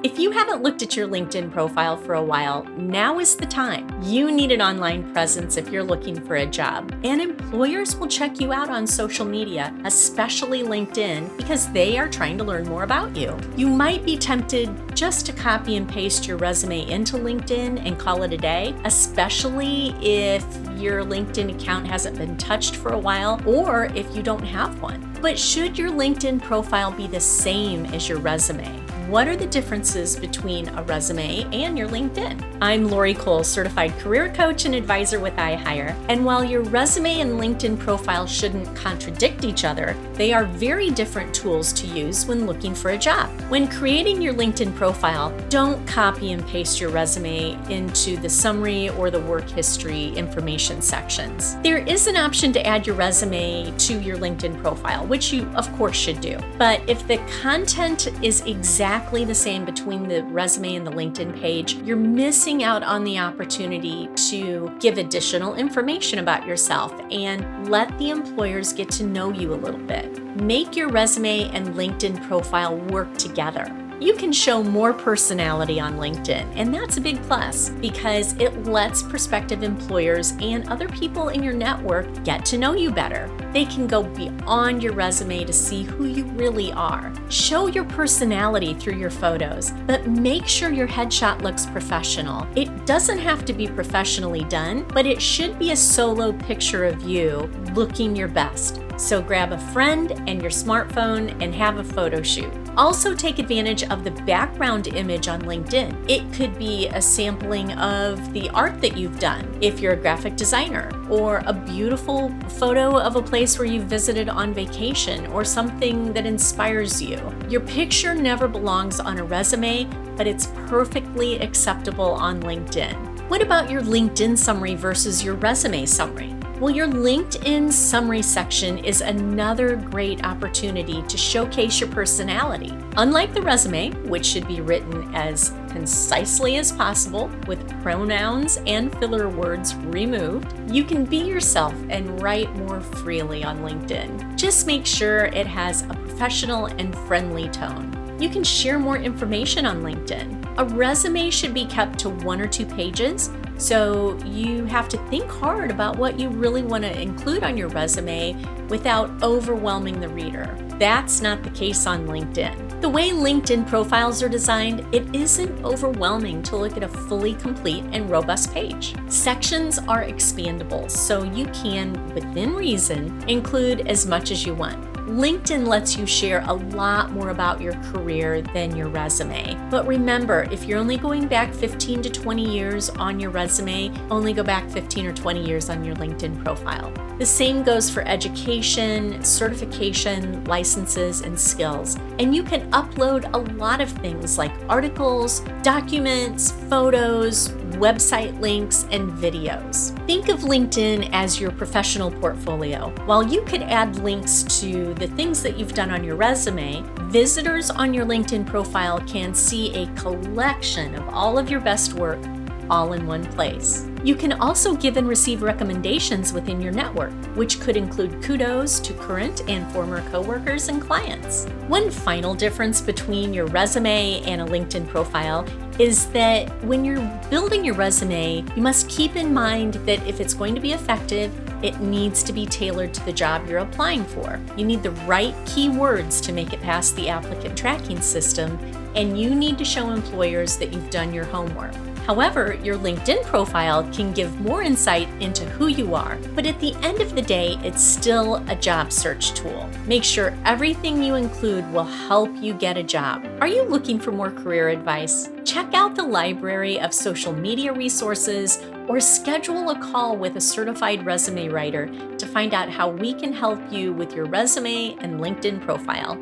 If you haven't looked at your LinkedIn profile for a while, now is the time. You need an online presence if you're looking for a job, and employers will check you out on social media, especially LinkedIn, because they are trying to learn more about you. You might be tempted just to copy and paste your resume into LinkedIn and call it a day, especially if your LinkedIn account hasn't been touched for a while or if you don't have one. But should your LinkedIn profile be the same as your resume? What are the differences between a resume and your LinkedIn? I'm Lori Cole, certified career coach and advisor with iHire. And while your resume and LinkedIn profile shouldn't contradict each other, they are very different tools to use when looking for a job. When creating your LinkedIn profile, don't copy and paste your resume into the summary or the work history information sections. There is an option to add your resume to your LinkedIn profile, which you of course should do. But if the content is exactly the same between the resume and the LinkedIn page, you're missing out on the opportunity to give additional information about yourself and let the employers get to know you a little bit. Make your resume and LinkedIn profile work together. You can show more personality on LinkedIn, and that's a big plus because it lets prospective employers and other people in your network get to know you better. They can go beyond your resume to see who you really are. Show your personality through your photos, but make sure your headshot looks professional. It doesn't have to be professionally done, but it should be a solo picture of you looking your best. So grab a friend and your smartphone and have a photo shoot. Also take advantage of the background image on LinkedIn. It could be a sampling of the art that you've done if you're a graphic designer, or a beautiful photo of a place where you've visited on vacation, or something that inspires you. Your picture never belongs on a resume, but it's perfectly acceptable on LinkedIn. What about your LinkedIn summary versus your resume summary? Well, your LinkedIn summary section is another great opportunity to showcase your personality. Unlike the resume, which should be written as concisely as possible with pronouns and filler words removed, you can be yourself and write more freely on LinkedIn. Just make sure it has a professional and friendly tone. You can share more information on LinkedIn. A resume should be kept to 1 or 2 pages, so you have to think hard about what you really want to include on your resume without overwhelming the reader. That's not the case on LinkedIn. The way LinkedIn profiles are designed, it isn't overwhelming to look at a fully complete and robust page. Sections are expandable, so you can, within reason, include as much as you want. LinkedIn lets you share a lot more about your career than your resume. But remember, if you're only going back 15 to 20 years on your resume, only go back 15 or 20 years on your LinkedIn profile. The same goes for education, certification, licenses, and skills. And you can upload a lot of things like articles, documents, photos, website links, and videos. Think of LinkedIn as your professional portfolio. While you could add links to the things that you've done on your resume, visitors on your LinkedIn profile can see a collection of all of your best work all in one place. You can also give and receive recommendations within your network, which could include kudos to current and former coworkers and clients. One final difference between your resume and a LinkedIn profile is that when you're building your resume, you must keep in mind that if it's going to be effective, it needs to be tailored to the job you're applying for. You need the right keywords to make it past the applicant tracking system, and you need to show employers that you've done your homework. However, your LinkedIn profile can give more insight into who you are, but at the end of the day, it's still a job search tool. Make sure everything you include will help you get a job. Are you looking for more career advice? Check out the library of social media resources or schedule a call with a certified resume writer to find out how we can help you with your resume and LinkedIn profile.